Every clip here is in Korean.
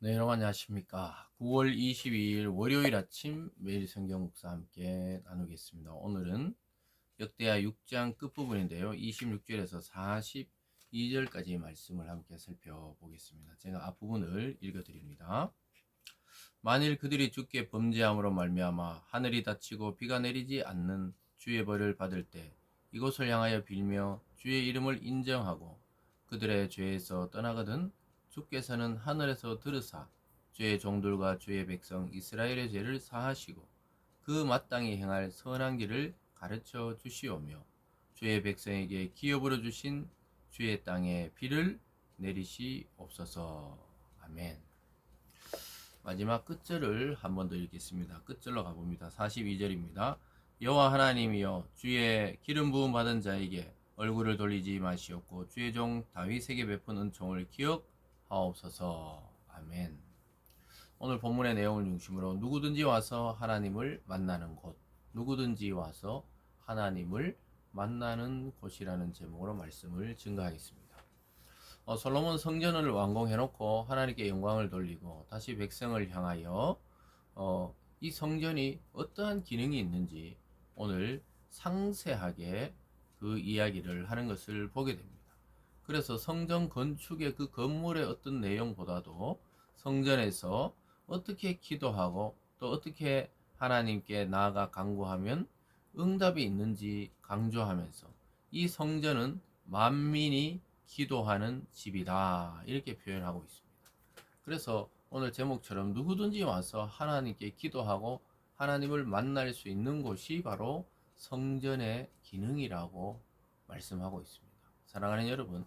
네, 여러분 안녕하십니까. 9월 22일 월요일 아침 매일 성경 묵상 함께 나누겠습니다. 오늘은 역대하 6장 끝부분인데요. 26절에서 42절까지 말씀을 함께 살펴보겠습니다. 제가 앞부분을 읽어드립니다. 만일 그들이 주께 범죄함으로 말미암아 하늘이 닫히고 비가 내리지 않는 주의 벌을 받을 때 이곳을 향하여 빌며 주의 이름을 인정하고 그들의 죄에서 떠나거든 주께서는 하늘에서 들으사 주의 종들과 주의 백성 이스라엘의 죄를 사하시고 그 마땅히 행할 선한 길을 가르쳐 주시오며 주의 백성에게 기업으로 주신 주의 땅에 비를 내리시옵소서. 아멘. 마지막 끝절을 한 번 더 읽겠습니다. 끝절로 가봅니다. 42절입니다. 여호와 하나님이여 주의 기름 부음 받은 자에게 얼굴을 돌리지 마시옵고 주의 종 다윗에게 베푼 은총을 기억하옵소서. 아멘. 오늘 본문의 내용을 중심으로 누구든지 와서 하나님을 만나는 곳, 누구든지 와서 하나님을 만나는 곳이라는 제목으로 말씀을 증거하겠습니다. 솔로몬 성전을 완공해놓고 하나님께 영광을 돌리고 다시 백성을 향하여 이 성전이 어떠한 기능이 있는지 오늘 상세하게 그 이야기를 하는 것을 보게 됩니다. 그래서 성전 건축의 그 건물의 어떤 내용보다도 성전에서 어떻게 기도하고 또 어떻게 하나님께 나아가 간구하면 응답이 있는지 강조하면서 이 성전은 만민이 기도하는 집이다 이렇게 표현하고 있습니다. 그래서 오늘 제목처럼 누구든지 와서 하나님께 기도하고 하나님을 만날 수 있는 곳이 바로 성전의 기능이라고 말씀하고 있습니다. 사랑하는 여러분,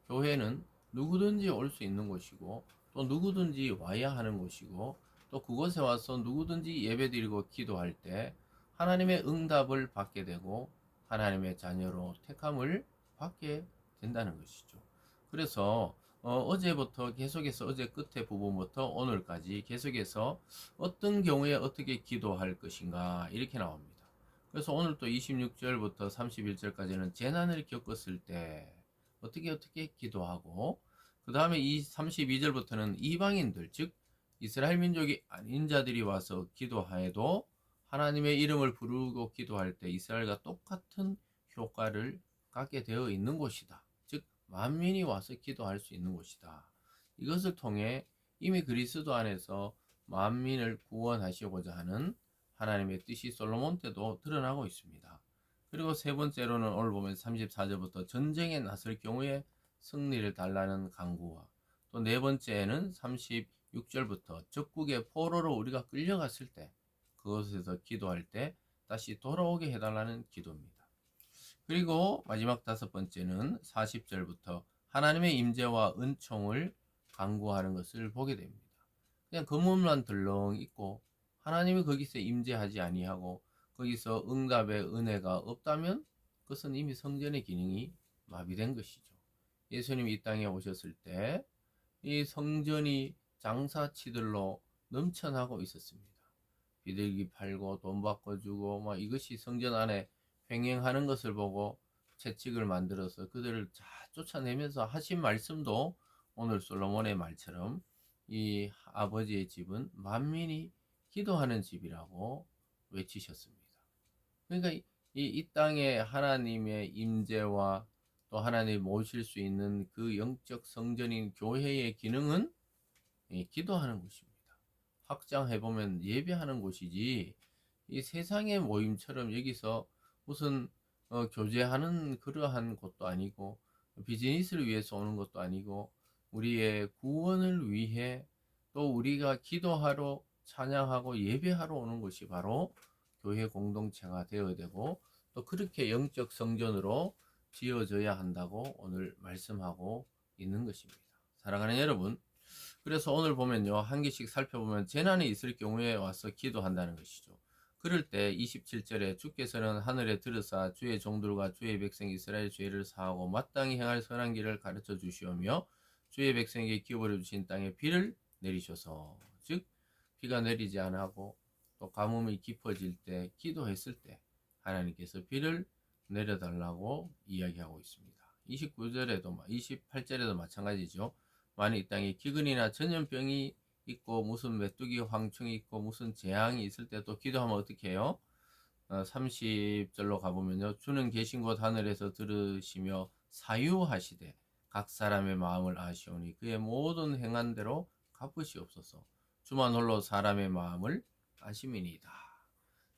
교회는 누구든지 올 수 있는 곳이고 또 누구든지 와야 하는 곳이고 또 그곳에 와서 누구든지 예배드리고 기도할 때 하나님의 응답을 받게 되고 하나님의 자녀로 택함을 받게 된다는 것이죠. 그래서 어제부터 계속해서 어제 끝에 부분부터 오늘까지 계속해서 어떤 경우에 어떻게 기도할 것인가 이렇게 나옵니다. 그래서 오늘 또 26절부터 31절까지는 재난을 겪었을 때 어떻게 기도하고 그 다음에 이 32절부터는 이방인들 즉 이스라엘 민족이 아닌 자들이 와서 기도하여도 하나님의 이름을 부르고 기도할 때 이스라엘과 똑같은 효과를 갖게 되어 있는 곳이다. 즉 만민이 와서 기도할 수 있는 곳이다. 이것을 통해 이미 그리스도 안에서 만민을 구원하시고자 하는 하나님의 뜻이 솔로몬 때도 드러나고 있습니다. 그리고 세 번째로는 오늘 보면 34절부터 전쟁에 나설 경우에 승리를 달라는 간구와 또 네 번째는 36절부터 적국의 포로로 우리가 끌려갔을 때 그것에서 기도할 때 다시 돌아오게 해달라는 기도입니다. 그리고 마지막 다섯 번째는 40절부터 하나님의 임재와 은총을 간구하는 것을 보게 됩니다. 그냥 건물만 덜렁 있고 하나님이 거기서 임재하지 아니하고 거기서 응답의 은혜가 없다면 그것은 이미 성전의 기능이 마비된 것이죠. 예수님이 이 땅에 오셨을 때 이 성전이 장사치들로 넘쳐나고 있었습니다. 비둘기 팔고 돈 바꿔주고 막 이것이 성전 안에 횡행하는 것을 보고 채찍을 만들어서 그들을 다 쫓아내면서 하신 말씀도 오늘 솔로몬의 말처럼 이 아버지의 집은 만민이 기도하는 집이라고 외치셨습니다. 그러니까 이 땅에 하나님의 임재와 또 하나님 모실 수 있는 그 영적 성전인 교회의 기능은 기도하는 곳입니다. 확장해보면 예배하는 곳이지 이 세상의 모임처럼 여기서 무슨 교제하는 그러한 곳도 아니고 비즈니스를 위해서 오는 것도 아니고 우리의 구원을 위해 또 우리가 기도하러 찬양하고 예배하러 오는 것이 바로 교회 공동체가 되어야 되고 또 그렇게 영적 성전으로 지어져야 한다고 오늘 말씀하고 있는 것입니다. 사랑하는 여러분, 그래서 오늘 보면요, 한 개씩 살펴보면 재난이 있을 경우에 와서 기도한다는 것이죠. 그럴 때 27절에 주께서는 하늘에 들으사 주의 종들과 주의 백성 이스라엘 죄를 사하고 마땅히 행할 선한 길을 가르쳐 주시오며 주의 백성에게 기업으로 주신 땅에 비를 내리셔서 즉 비가 내리지 않고 또 가뭄이 깊어질 때 기도했을 때 하나님께서 비를 내려달라고 이야기하고 있습니다. 29절에도 28절에도 마찬가지죠. 만일 이 땅에 기근이나 전염병이 있고 무슨 메뚜기 황충이 있고 무슨 재앙이 있을 때 또 기도하면 어떻게 해요? 30절로 가보면요. 주는 계신 곳 하늘에서 들으시며 사유하시되 각 사람의 마음을 아시오니 그의 모든 행한 대로 갚으시옵소서. 주만 홀로 사람의 마음을 아심이니이다.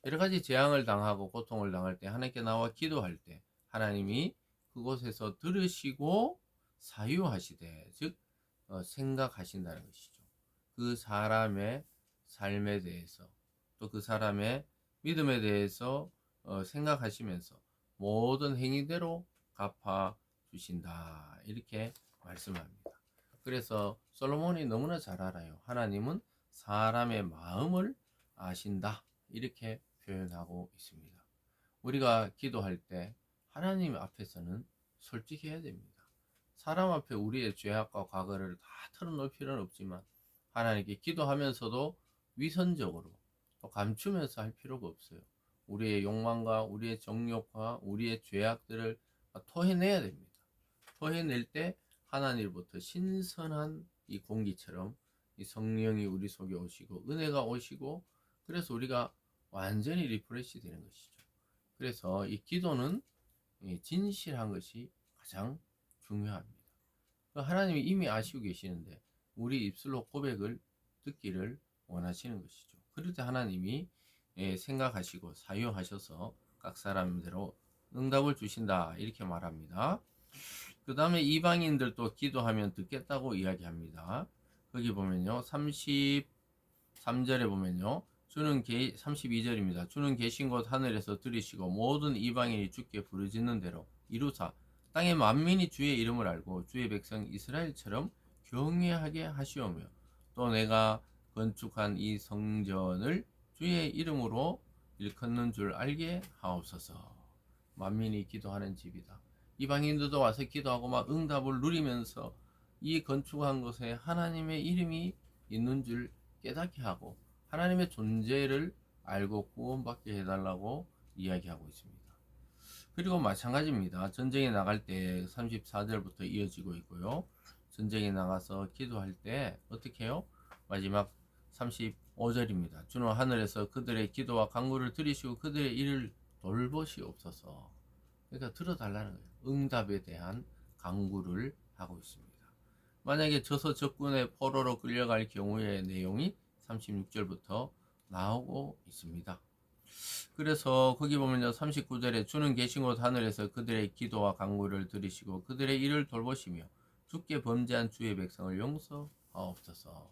여러 가지 재앙을 당하고 고통을 당할 때 하나님께 나와 기도할 때 하나님이 그곳에서 들으시고 사유하시되 즉 생각하신다는 것이죠. 그 사람의 삶에 대해서 또 그 사람의 믿음에 대해서 생각하시면서 모든 행위대로 갚아 주신다 이렇게 말씀합니다. 그래서 솔로몬이 너무나 잘 알아요. 하나님은 사람의 마음을 아신다 이렇게 표현하고 있습니다. 우리가 기도할 때 하나님 앞에서는 솔직해야 됩니다. 사람 앞에 우리의 죄악과 과거를 다 털어놓을 필요는 없지만 하나님께 기도하면서도 위선적으로 또 감추면서 할 필요가 없어요. 우리의 욕망과 우리의 정욕과 우리의 죄악들을 토해내야 됩니다. 토해낼 때 하나님으로부터 신선한 이 공기처럼 이 성령이 우리 속에 오시고 은혜가 오시고 그래서 우리가 완전히 리프레시 되는 것이죠. 그래서 이 기도는 진실한 것이 가장 중요합니다. 하나님이 이미 아시고 계시는데 우리 입술로 고백을 듣기를 원하시는 것이죠. 그럴 때 하나님이 생각하시고 사유하셔서 각 사람대로 응답을 주신다 이렇게 말합니다. 그 다음에 이방인들도 기도하면 듣겠다고 이야기합니다. 거기 보면요 33절에 보면요 32절입니다. 주는 계신 곳 하늘에서 들으시고 모든 이방인이 주께 부르짖는 대로 이루사 땅의 만민이 주의 이름을 알고 주의 백성 이스라엘처럼 경외하게 하시오며 또 내가 건축한 이 성전을 주의 이름으로 일컫는 줄 알게 하옵소서. 만민이 기도하는 집이다. 이방인들도 와서 기도하고 막 응답을 누리면서 이 건축한 곳에 하나님의 이름이 있는 줄 깨닫게 하고 하나님의 존재를 알고 구원받게 해달라고 이야기하고 있습니다. 그리고 마찬가지입니다. 전쟁에 나갈 때 34절부터 이어지고 있고요. 전쟁에 나가서 기도할 때 어떻게 해요? 마지막 35절입니다. 주는 하늘에서 그들의 기도와 간구를 들으시고 그들의 일을 돌보시옵소서. 그러니까 들어달라는 거예요. 응답에 대한 간구를 하고 있습니다. 만약에 져서 적군의 포로로 끌려갈 경우의 내용이 36절부터 나오고 있습니다. 그래서 거기 보면요 39절에 주는 계신 곳 하늘에서 그들의 기도와 간구를 들으시고 그들의 일을 돌보시며 주께 범죄한 주의 백성을 용서하옵소서.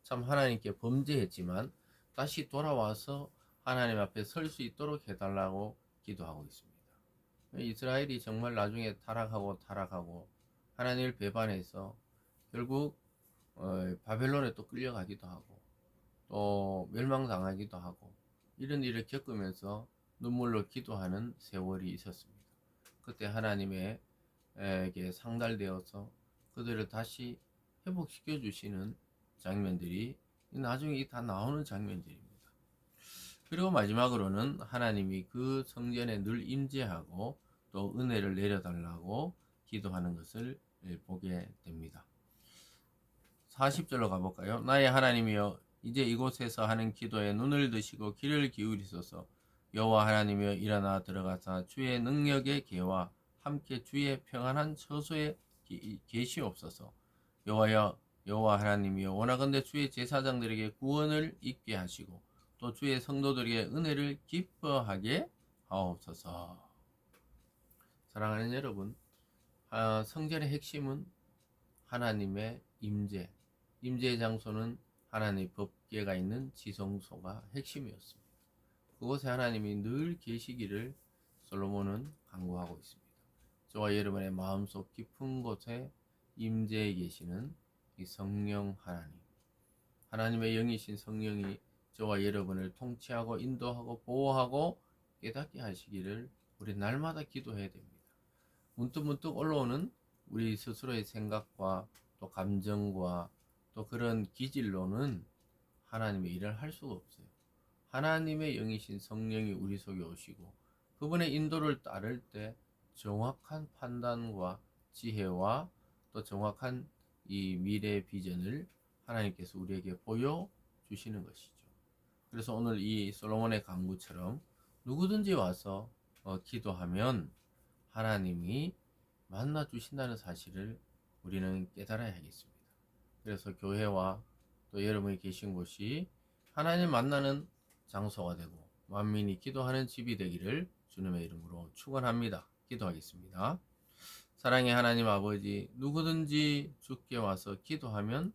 참 하나님께 범죄했지만 다시 돌아와서 하나님 앞에 설 수 있도록 해달라고 기도하고 있습니다. 이스라엘이 정말 나중에 타락하고 하나님을 배반해서 결국 바벨론에 또 끌려가기도 하고 또 멸망당하기도 하고 이런 일을 겪으면서 눈물로 기도하는 세월이 있었습니다. 그때 하나님에게 상달되어서 그들을 다시 회복시켜 주시는 장면들이 나중에 다 나오는 장면들입니다. 그리고 마지막으로는 하나님이 그 성전에 늘 임재하고 또 은혜를 내려달라고 기도하는 것을 보게 됩니다. 40절로 가볼까요? 나의 하나님이여 이제 이곳에서 하는 기도에 눈을 드시고 귀를 기울이소서. 여호와 하나님이여 일어나 들어가사 주의 능력의 계와 함께 주의 평안한 처소에 계시옵소서. 여호와 하나님이여 원하건대 주의 제사장들에게 구원을 있게 하시고 또 주의 성도들에게 은혜를 기뻐하게 하옵소서. 사랑하는 여러분, 성전의 핵심은 하나님의 임재의 장소는 하나님의 법궤가 있는 지성소가 핵심이었습니다. 그곳에 하나님이 늘 계시기를 솔로몬은 간구하고 있습니다. 저와 여러분의 마음속 깊은 곳에 임재해 계시는 이 성령 하나님의 영이신 성령이 저와 여러분을 통치하고 인도하고 보호하고 깨닫게 하시기를 우리 날마다 기도해야 됩니다. 문득문득 올라오는 우리 스스로의 생각과 또 감정과 또 그런 기질로는 하나님의 일을 할 수가 없어요. 하나님의 영이신 성령이 우리 속에 오시고 그분의 인도를 따를 때 정확한 판단과 지혜와 또 정확한 이 미래 비전을 하나님께서 우리에게 보여주시는 것이죠. 그래서 오늘 이 솔로몬의 간구처럼 누구든지 와서 기도하면 하나님이 만나 주신다는 사실을 우리는 깨달아야 하겠습니다. 그래서 교회와 또 여러분이 계신 곳이 하나님 만나는 장소가 되고 만민이 기도하는 집이 되기를 주님의 이름으로 축원합니다. 기도하겠습니다. 사랑의 하나님 아버지, 누구든지 주께 와서 기도하면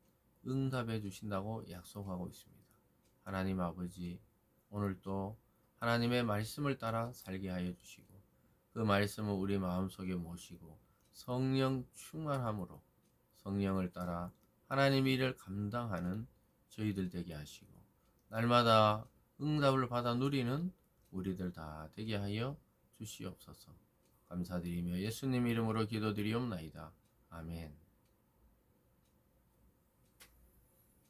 응답해 주신다고 약속하고 있습니다. 하나님 아버지, 오늘도 하나님의 말씀을 따라 살게 하여 주시고 그 말씀을 우리 마음속에 모시고 성령 충만함으로 성령을 따라 하나님의 일을 감당하는 저희들 되게 하시고 날마다 응답을 받아 누리는 우리들 다 되게 하여 주시옵소서. 감사드리며 예수님 이름으로 기도드리옵나이다. 아멘.